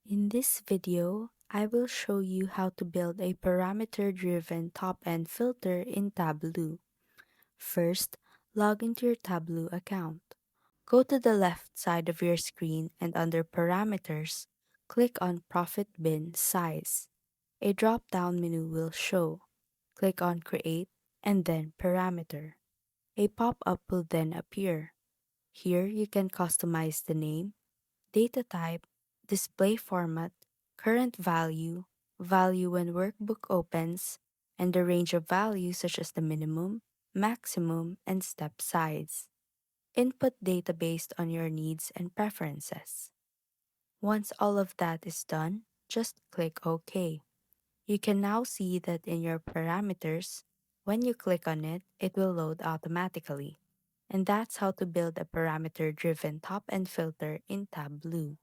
In this video, I will show you how to build a parameter-driven top-end filter in Tableau. First, log into your Tableau account. Go to the left side of your screen and under Parameters, click on Profit Bin Size. A drop-down menu will show. Click on Create and then Parameter. A pop-up will then appear. Here you can customize the name, data type, display format, current value, value when workbook opens, and the range of values such as the minimum, maximum, and step size. Input data based on your needs and preferences. Once all of that is done, just click OK. You can now see that in your parameters, when you click on it, it will load automatically. And that's how to build a parameter-driven top-end filter in Tableau.